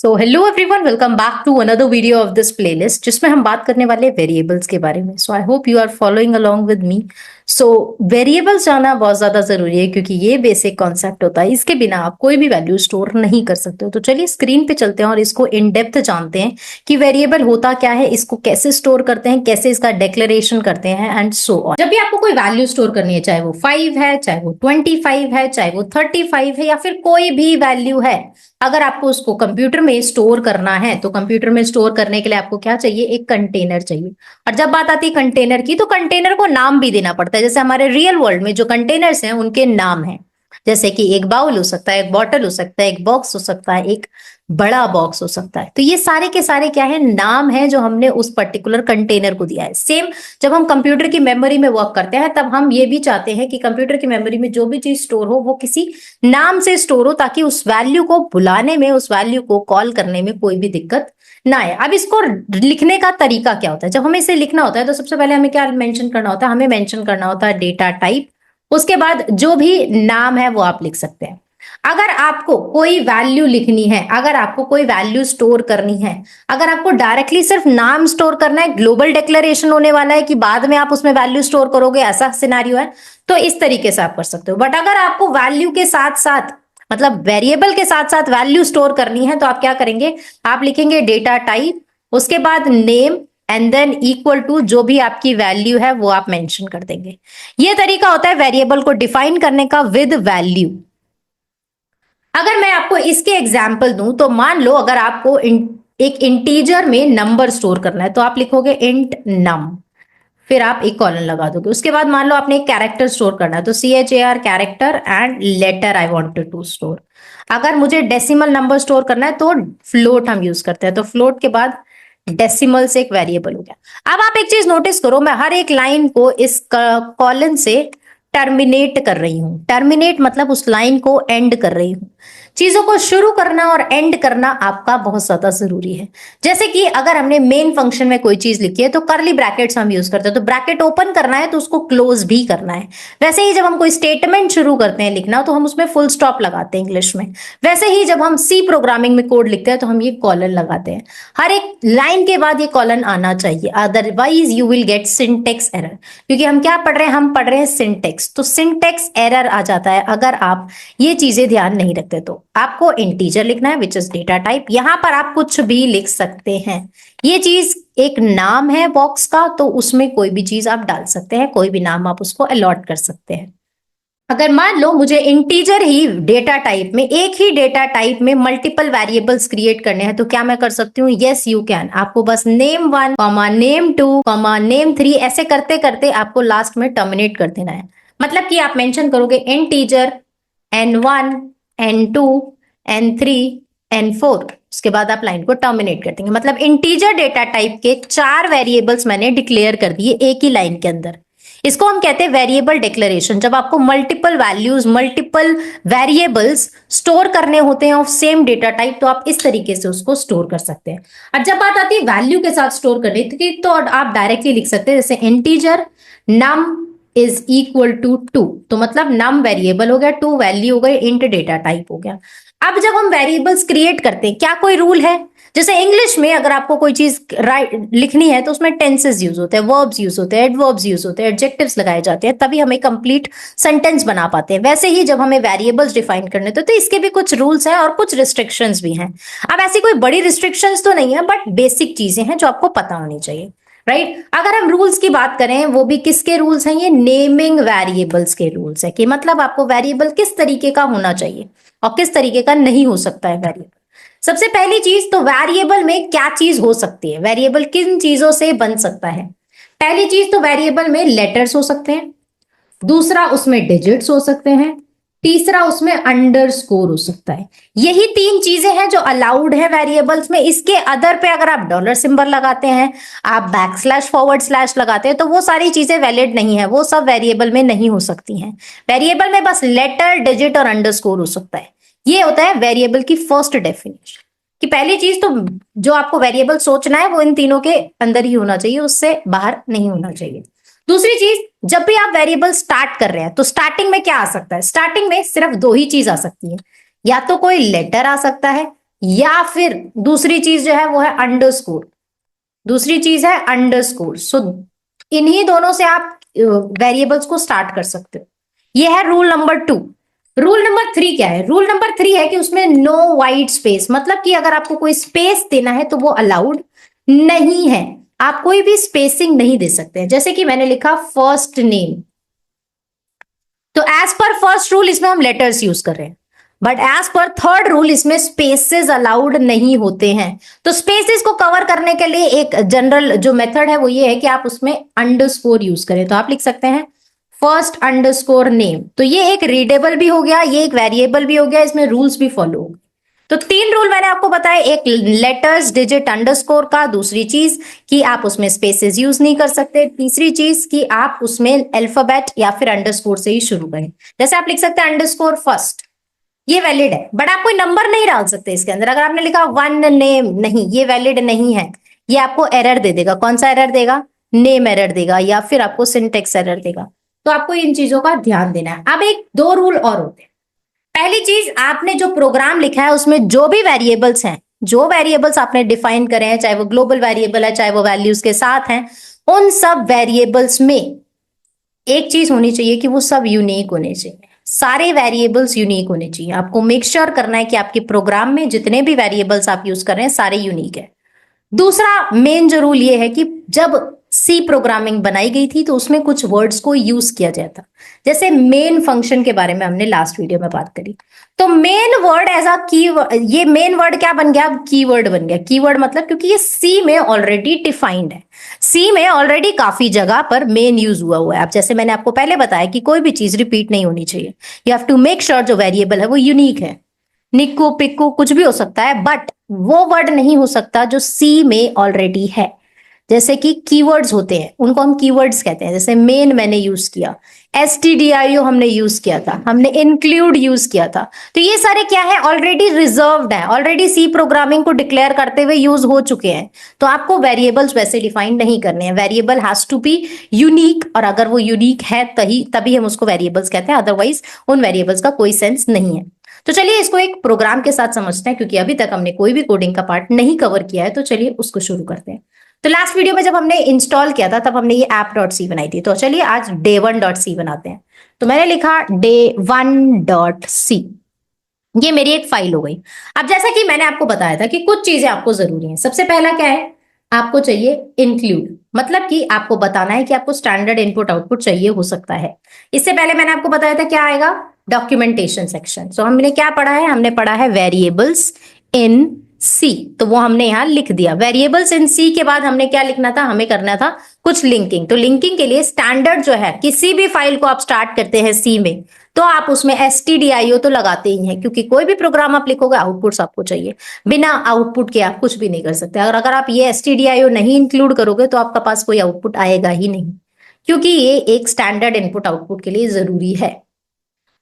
So hello everyone, welcome back to another video of this playlist जिसमें हम बात करने वाले वेरिएबल्स के बारे में। So I hope you are following along with me. So variables जानना बहुत ज्यादा जरूरी है क्योंकि ये बेसिक कॉन्सेप्ट होता है, इसके बिना आप कोई भी वैल्यू स्टोर नहीं कर सकते हो। तो चलिए स्क्रीन पे चलते हैं और इसको इन डेप्थ जानते हैं कि वेरिएबल होता क्या है, इसको कैसे स्टोर करते हैं, कैसे इसका डिक्लेरेशन करते हैं एंड सो ऑन। जब भी आपको कोई वैल्यू स्टोर करनी है, चाहे वो 5 है, चाहे वो 25 है, चाहे वो 35 है या फिर कोई भी वैल्यू है, अगर आपको उसको कंप्यूटर में स्टोर करना है तो कंप्यूटर में स्टोर करने के लिए आपको क्या चाहिए? एक कंटेनर चाहिए। और जब बात आती है कंटेनर की, तो कंटेनर को नाम भी देना पड़ता है। जैसे हमारे रियल वर्ल्ड में जो कंटेनर्स हैं उनके नाम हैं, जैसे कि एक बाउल हो सकता है, एक बॉटल हो सकता है, एक बॉक्स हो सकता है, एक बड़ा बॉक्स हो सकता है। तो ये सारे के सारे क्या है? नाम है जो हमने उस पर्टिकुलर कंटेनर को दिया है। सेम जब हम कंप्यूटर की मेमोरी में वर्क करते हैं तब हम ये भी चाहते हैं कि कंप्यूटर की मेमोरी में जो भी चीज स्टोर हो वो किसी नाम से स्टोर हो, ताकि उस वैल्यू को बुलाने में, उस वैल्यू को कॉल करने में कोई भी दिक्कत ना आए। अब इसको लिखने का तरीका क्या होता है? जब हमें इसे लिखना होता है तो सबसे पहले हमें क्या मेंशन करना होता है? हमें मेंशन करना होता है डेटा टाइप। उसके बाद जो भी नाम है वो आप लिख सकते हैं। अगर आपको कोई वैल्यू लिखनी है, अगर आपको कोई वैल्यू स्टोर करनी है, अगर आपको डायरेक्टली सिर्फ नाम स्टोर करना है, ग्लोबल डिक्लेरेशन होने वाला है कि बाद में आप उसमें वैल्यू स्टोर करोगे, ऐसा सिनेरियो है, तो इस तरीके से आप कर सकते हो। बट अगर आपको वैल्यू के साथ साथ, मतलब वेरिएबल के साथ साथ वैल्यू स्टोर करनी है, तो आप क्या करेंगे? आप लिखेंगे डेटा टाइप, उसके बाद name and then equal to जो भी आपकी वैल्यू है वो आप मेंशन कर देंगे। ये तरीका होता है वेरिएबल को डिफाइन करने का विद वैल्यू। अगर मैं आपको इसके एग्जाम्पल दूं तो मान लो अगर आपको एक इंटीजर में नंबर स्टोर करना है तो आप लिखोगे इंट नम, फिर आप एक कॉलन लगा दोगे। उसके बाद मान लो आपने एक कैरेक्टर स्टोर करना है तो CHAR character and letter I wanted to store. अगर मुझे डेसिमल नंबर स्टोर करना है तो फ्लोट हम यूज करते हैं, तो फ्लोट के बाद डेसिमल से एक वेरिएबल हो गया। अब आप एक चीज नोटिस करो, मैं हर एक लाइन को इस कॉलन से टर्मिनेट कर रही हूं। टर्मिनेट मतलब उस लाइन को एंड कर रही हूं। चीजों को शुरू करना और एंड करना आपका बहुत ज्यादा जरूरी है। जैसे कि अगर हमने मेन फंक्शन में कोई चीज लिखी है तो करली ब्रैकेट्स हम यूज करते हैं, तो ब्रैकेट ओपन करना है तो उसको क्लोज भी करना है। वैसे ही जब हम कोई स्टेटमेंट शुरू करते हैं लिखना तो हम उसमें फुल स्टॉप लगाते हैं इंग्लिश में। वैसे ही जब हम सी प्रोग्रामिंग में कोड लिखते हैं तो हम ये कॉलन लगाते हैं। हर एक लाइन के बाद ये कॉलन आना चाहिए, otherwise you will get syntax error. क्योंकि हम क्या पढ़ रहे हैं? हम पढ़ रहे हैं सिंटेक्स, तो सिंटेक्स एरर आ जाता है अगर आप ये चीजें ध्यान नहीं रखते। तो आपको इंटीजर लिखना है विच इज डेटा टाइप। यहां पर आप कुछ भी लिख सकते हैं। ये चीज एक नाम है बॉक्स का, तो उसमें कोई भी चीज आप डाल सकते हैं, कोई भी नाम आप उसको अलॉट कर सकते हैं। अगर मान लो मुझे इंटीजर ही डेटा टाइप में, एक ही डेटा टाइप में मल्टीपल वेरिएबल्स क्रिएट करने हैं तो क्या मैं कर सकती हूँ? Yes you can. आपको बस name1, name2, name3 ऐसे करते करते आपको लास्ट में टर्मिनेट कर देना है। मतलब कि आप मेंशन करोगे integer n1, n2, n3, n4, उसके बाद आप लाइन को टर्मिनेट कर देंगे। मतलब इंटीजर डेटा टाइप के 4 वेरिएबल्स मैंने डिक्लेयर कर दिए एक ही लाइन के अंदर। इसको हम कहते हैं वेरिएबल डिक्लेरेशन। जब आपको multiple values, multiple variables store करने होते हैं ऑफ सेम डेटा टाइप, तो आप इस तरीके से उसको स्टोर कर सकते हैं। और जब बात आती है वैल्यू के साथ स्टोर करने की, तो आप डायरेक्टली लिख सकते हैं, जैसे integer num is equal to 2, तो मतलब नम वेरिएबल हो गया, 2 वैल्यू हो गई, इंट डेटा टाइप हो गया। अब जब हम वेरिएबल्स क्रिएट करते हैं, क्या कोई रूल है? जैसे इंग्लिश में अगर आपको कोई चीज लिखनी है तो उसमें टेंसेस यूज होते हैं, वर्ब्स यूज होते हैं, एडवर्ब्स यूज होते हैं, एडजेक्टिव्स लगाए जाते हैं, तभी हम एक कंप्लीट सेंटेंस बना पाते हैं। वैसे ही जब हमें वेरिएबल्स डिफाइन करने होते हैं तो इसके भी कुछ रूल्स हैं और कुछ रिस्ट्रिक्शंस भी हैं। अब ऐसी कोई बड़ी रिस्ट्रिक्शंस तो नहीं है, बट बेसिक चीजें हैं जो आपको पता होनी चाहिए, राइट? अगर हम रूल्स की बात करें, वो भी किसके रूल्स हैं? ये नेमिंग वेरिएबल्स के रूल्स है, कि मतलब आपको वेरिएबल किस तरीके का होना चाहिए और किस तरीके का नहीं हो सकता है वेरिएबल। सबसे पहली चीज तो वेरिएबल में क्या चीज हो सकती है, वेरिएबल किन चीजों से बन सकता है? पहली चीज तो वेरिएबल में लेटर्स हो सकते हैं, दूसरा उसमें डिजिट्स हो सकते हैं, तीसरा उसमें अंडरस्कोर हो सकता है। यही 3 चीजें हैं जो अलाउड है वेरिएबल्स में। इसके अदर पे अगर आप डॉलर सिंबल लगाते हैं, आप बैकस्लैश फॉरवर्ड स्लैश लगाते हैं, तो वो सारी चीजें वैलिड नहीं है, वो सब वेरिएबल में नहीं हो सकती हैं। वेरिएबल में बस लेटर, डिजिट और अंडरस्कोर हो सकता है। ये होता है वेरिएबल की फर्स्ट डेफिनेशन, कि पहली चीज तो जो आपको वेरिएबल सोचना है वो इन तीनों के अंदर ही होना चाहिए, उससे बाहर नहीं होना चाहिए। दूसरी चीज, जब भी आप वेरिएबल स्टार्ट कर रहे हैं तो स्टार्टिंग में क्या आ सकता है? स्टार्टिंग में सिर्फ 2 ही चीज आ सकती है, या तो कोई लेटर आ सकता है या फिर दूसरी चीज जो है वो है अंडरस्कोर, दूसरी चीज है अंडरस्कोर। सो इन्हीं दोनों से आप वेरिएबल्स को स्टार्ट कर सकते हो। ये है रूल नंबर 2। रूल नंबर 3 क्या है? रूल नंबर 3 है कि उसमें नो वाइड स्पेस, मतलब कि अगर आपको कोई स्पेस देना है तो वो अलाउड नहीं है, आप कोई भी स्पेसिंग नहीं दे सकते हैं। जैसे कि मैंने लिखा फर्स्ट नेम, तो एज पर फर्स्ट रूल इसमें हम लेटर्स यूज कर रहे हैं, but as per third rule इसमें स्पेसेस अलाउड नहीं होते हैं। तो स्पेसेस को कवर करने के लिए एक जनरल जो मेथड है वो ये है कि आप उसमें अंडरस्कोर यूज करें। तो आप लिख सकते हैं फर्स्ट अंडरस्कोर नेम, तो ये एक रीडेबल भी हो गया, ये एक वेरिएबल भी हो गया, इसमें रूल्स भी फॉलो हो गए। तो 3 रूल मैंने आपको बताया, एक लेटर्स डिजिट अंडरस्कोर का, दूसरी चीज कि आप उसमें स्पेसेस यूज नहीं कर सकते, तीसरी चीज कि आप उसमें अल्फाबेट या फिर अंडरस्कोर से ही शुरू करें। जैसे आप लिख सकते हैं अंडरस्कोर फर्स्ट, ये वैलिड है, बट आप कोई नंबर नहीं डाल सकते इसके अंदर। अगर आपने लिखा वन नेम, नहीं, ये वैलिड नहीं है, ये आपको एरर दे देगा। कौन सा एरर देगा? नेम एरर देगा, या फिर आपको सिंटेक्स एरर देगा। तो आपको इन चीजों का ध्यान देना है। अब एक 2 रूल और होते हैं। पहली चीज, आपने जो प्रोग्राम लिखा है उसमें जो भी वेरिएबल्स हैं, जो वेरिएबल्स आपने डिफाइन करे हैं, चाहे वो ग्लोबल वेरिएबल है, चाहे वो वैल्यूज के साथ हैं, उन सब वेरिएबल्स में एक चीज होनी चाहिए कि वो सब यूनिक होने चाहिए। सारे वेरिएबल्स यूनिक होने चाहिए। आपको मेक श्योर करना है कि आपके प्रोग्राम में जितने भी वेरिएबल्स आप यूज कर रहे हैं सारे यूनिक है। दूसरा मेन जो रूल ये है कि जब सी प्रोग्रामिंग बनाई गई थी तो उसमें कुछ वर्ड्स को यूज किया जाता, जैसे मेन फंक्शन के बारे में हमने लास्ट वीडियो में बात करी। तो मेन वर्ड एज अ की, ये मेन वर्ड क्या बन गया? अब कीवर्ड बन गया। कीवर्ड मतलब क्योंकि ये सी में ऑलरेडी डिफाइंड है, सी में ऑलरेडी काफी जगह पर मेन यूज हुआ है। अब जैसे मैंने आपको पहले बताया कि कोई भी चीज रिपीट नहीं होनी चाहिए, you have to make sure जो वेरिएबल है वो यूनिक है। निक्कू पिक्कू कुछ भी हो सकता है, बट वो वर्ड नहीं हो सकता जो सी में ऑलरेडी है। जैसे कि कीवर्ड्स होते हैं, उनको हम कीवर्ड्स कहते हैं। जैसे मेन मैंने यूज किया, stdio हमने यूज किया था, हमने इंक्लूड यूज किया था। तो ये सारे क्या है? ऑलरेडी रिजर्व्ड है, ऑलरेडी सी प्रोग्रामिंग को डिक्लेयर करते हुए यूज हो चुके हैं। तो आपको वेरिएबल्स वैसे डिफाइन नहीं करने हैं। Variable has to be unique, और अगर वो यूनिक है तभी हम उसको वेरिएबल्स कहते हैं, अदरवाइज उन वेरिएबल्स का कोई सेंस नहीं है। तो चलिए इसको एक प्रोग्राम के साथ समझते हैं, क्योंकि अभी तक हमने कोई भी कोडिंग का पार्ट नहीं कवर किया है। तो चलिए उसको शुरू करते हैं। तो लास्ट वीडियो में जब हमने इंस्टॉल किया था तब हमने ये app.c बनाई थी। तो चलिए आज day1.c बनाते हैं। तो मैंने लिखा day1.c, ये मेरी एक फाइल हो गई। अब जैसा कि मैंने आपको बताया था कि कुछ चीजें आपको जरूरी हैं। सबसे पहला क्या है? आपको चाहिए इंक्लूड, मतलब कि आपको बताना है कि आपको स्टैंडर्ड इनपुट आउटपुट चाहिए हो सकता है। इससे पहले मैंने आपको बताया था क्या आएगा? Documentation section. सो हमने क्या पढ़ा है? हमने पढ़ा है वेरिएबल्स इन सी, तो वो हमने यहां लिख दिया। वेरिएबल्स इन सी के बाद हमने क्या लिखना था? हमें करना था कुछ लिंकिंग। तो लिंकिंग के लिए स्टैंडर्ड जो है, किसी भी फाइल को आप स्टार्ट करते हैं सी में तो आप उसमें stdio तो लगाते ही हैं, क्योंकि कोई भी प्रोग्राम आप लिखोगे आउटपुट्स आपको चाहिए। बिना आउटपुट के आप कुछ भी नहीं कर सकते। अगर आप ये stdio नहीं इंक्लूड करोगे तो आपका पास कोई आउटपुट आएगा ही नहीं, क्योंकि ये एक स्टैंडर्ड इनपुट आउटपुट के लिए जरूरी है।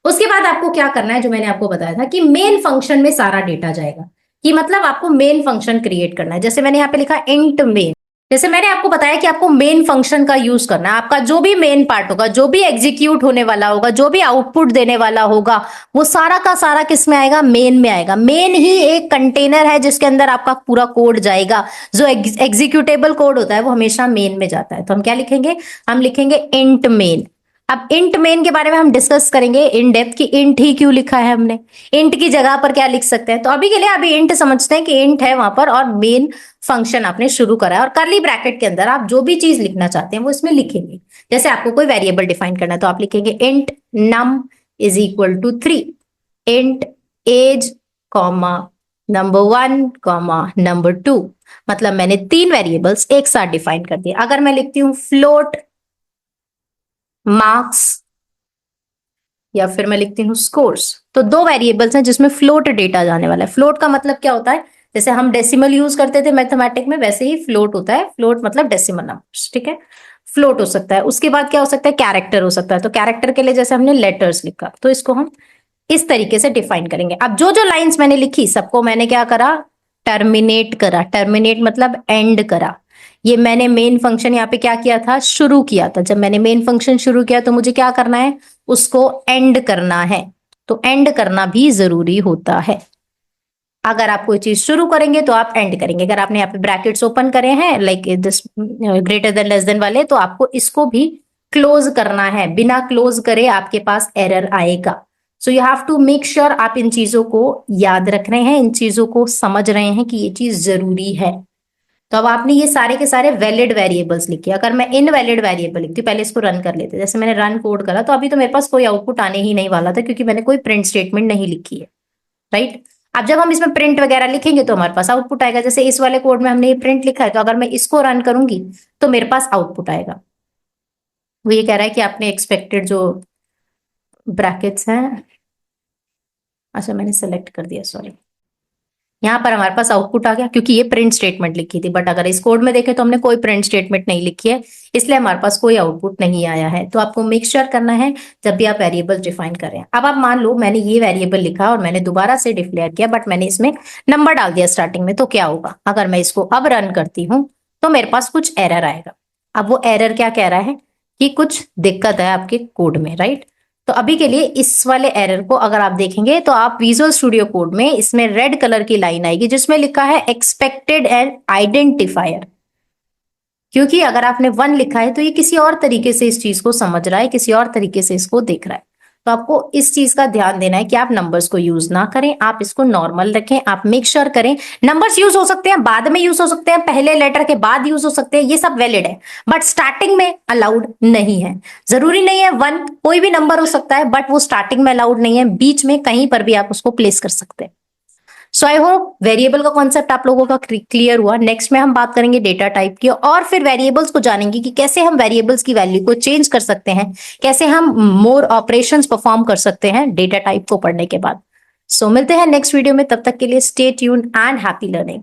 उसके बाद आपको क्या करना है, जो मैंने आपको बताया था कि मेन फंक्शन में सारा डेटा जाएगा, कि मतलब आपको मेन फंक्शन क्रिएट करना है। जैसे मैंने यहाँ पे लिखा इंट मेन, जैसे मैंने आपको बताया कि आपको मेन फंक्शन का यूज करना है। आपका जो भी मेन पार्ट होगा, जो भी एग्जीक्यूट होने वाला होगा, जो भी आउटपुट देने वाला होगा, वो सारा का सारा किस में आएगा? मेन में आएगा। मेन ही एक कंटेनर है जिसके अंदर आपका पूरा कोड जाएगा। जो एग्जीक्यूटेबल कोड होता है वो हमेशा मेन में जाता है। तो हम क्या लिखेंगे? हम लिखेंगे इंट मेन। अब इंट मेन के बारे में हम डिस्कस करेंगे इन डेप्थ कि इंट ही क्यों लिखा है हमने, इंट की जगह पर क्या लिख सकते हैं। तो अभी के लिए अभी इंट समझते हैं कि इंट है वहां पर और मेन फंक्शन आपने शुरू करा है, और करली ब्रैकेट के अंदर आप जो भी चीज लिखना चाहते हैं वो इसमें लिखेंगे। जैसे आपको कोई वेरिएबल डिफाइन करना है तो आप लिखेंगे int num is equal to 3, int age comma number 1 comma number 2। मतलब मैंने 3 वेरिएबल्स एक साथ डिफाइन कर दिए। अगर मैं लिखती हूँ फ्लोट मार्क्स या फिर मैं लिखती हूँ स्कोर्स, तो 2 वेरिएबल्स हैं जिसमें फ्लोट डेटा जाने वाला है। फ्लोट का मतलब क्या होता है? जैसे हम डेसिमल यूज करते थे मैथमेटिक में, वैसे ही फ्लोट होता है। फ्लोट मतलब डेसिमल नंबर्स, ठीक है। फ्लोट हो सकता है। उसके बाद क्या हो सकता है? कैरेक्टर हो सकता है। तो कैरेक्टर के लिए जैसे हमने लेटर्स लिखा, तो इसको हम इस तरीके से डिफाइन करेंगे। अब जो जो लाइंस मैंने लिखी सबको मैंने क्या करा? टर्मिनेट करा। टर्मिनेट मतलब एंड करा। ये मैंने मेन फंक्शन यहाँ पे क्या किया था? शुरू किया था। जब मैंने मेन फंक्शन शुरू किया तो मुझे क्या करना है? उसको एंड करना है। तो एंड करना भी जरूरी होता है। अगर आप कोई चीज शुरू करेंगे तो आप एंड करेंगे। अगर आपने यहाँ पे ब्रैकेट्स ओपन करे हैं like this greater than less than वाले, तो आपको इसको भी क्लोज करना है। बिना क्लोज करे आपके पास एरर आएगा। So you have to make sure आप इन चीजों को याद रख रहे हैं, इन चीजों को समझ रहे हैं कि ये चीज जरूरी है। तो अब आपने ये सारे के सारे वैलिड वेरिएबल्स लिखे। अगर मैं इनवैलिड वेरिएबल लिखती हूँ, पहले इसको रन कर लेते, जैसे मैंने रन कोड करा तो अभी तो मेरे पास कोई आउटपुट आने ही नहीं वाला था क्योंकि मैंने कोई प्रिंट स्टेटमेंट नहीं लिखी है, राइट। अब जब हम इसमें प्रिंट वगैरह लिखेंगे तो हमारे पास आउटपुट आएगा। जैसे इस वाले कोड में हमने ये प्रिंट लिखा है, तो अगर मैं इसको रन करूंगी तो मेरे पास आउटपुट आएगा। वो ये कह रहा है कि आपने एक्सपेक्टेड जो ब्रैकेट्स हैं, अच्छा मैंने सेलेक्ट कर दिया, सॉरी। यहाँ पर हमारे पास आउटपुट आ गया क्योंकि ये प्रिंट स्टेटमेंट लिखी थी, बट अगर इस कोड में देखें तो हमने कोई प्रिंट स्टेटमेंट नहीं लिखी है, इसलिए हमारे पास कोई आउटपुट नहीं आया है। तो आपको मेक श्योर करना है जब भी आप वेरिएबल डिफाइन करें। अब आप मान लो मैंने ये वेरिएबल लिखा और मैंने दोबारा से डिक्लेयर किया, बट मैंने इसमें नंबर डाल दिया स्टार्टिंग में, तो क्या होगा? अगर मैं इसको अब रन करती हूँ तो मेरे पास कुछ एरर आएगा। अब वो एरर क्या कह रहा है कि कुछ दिक्कत है आपके कोड में, राइट। तो अभी के लिए इस वाले एरर को अगर आप देखेंगे तो आप विजुअल स्टूडियो कोड में इसमें रेड कलर की लाइन आएगी जिसमें लिखा है एक्सपेक्टेड एंड आइडेंटिफायर। क्योंकि अगर आपने 1 लिखा है तो ये किसी और तरीके से इस चीज को समझ रहा है, किसी और तरीके से इसको देख रहा है। तो आपको इस चीज का ध्यान देना है कि आप नंबर्स को यूज ना करें, आप इसको नॉर्मल रखें। आप मेक श्योर करें, नंबर्स यूज हो सकते हैं, बाद में यूज हो सकते हैं, पहले लेटर के बाद यूज हो सकते हैं, ये सब वैलिड है, बट स्टार्टिंग में अलाउड नहीं है। जरूरी नहीं है 1, कोई भी नंबर हो सकता है, बट वो स्टार्टिंग में अलाउड नहीं है, बीच में कहीं पर भी आप उसको प्लेस कर सकते हैं। सो आई होप वेरिएबल का कॉन्सेप्ट आप लोगों का क्लियर हुआ। नेक्स्ट में हम बात करेंगे डेटा टाइप की, और फिर वेरिएबल्स को जानेंगे कि कैसे हम वेरिएबल्स की वैल्यू को चेंज कर सकते हैं, कैसे हम मोर ऑपरेशंस परफॉर्म कर सकते हैं डेटा टाइप को पढ़ने के बाद। सो मिलते हैं नेक्स्ट वीडियो में, तब तक के लिए stay tuned and happy learning.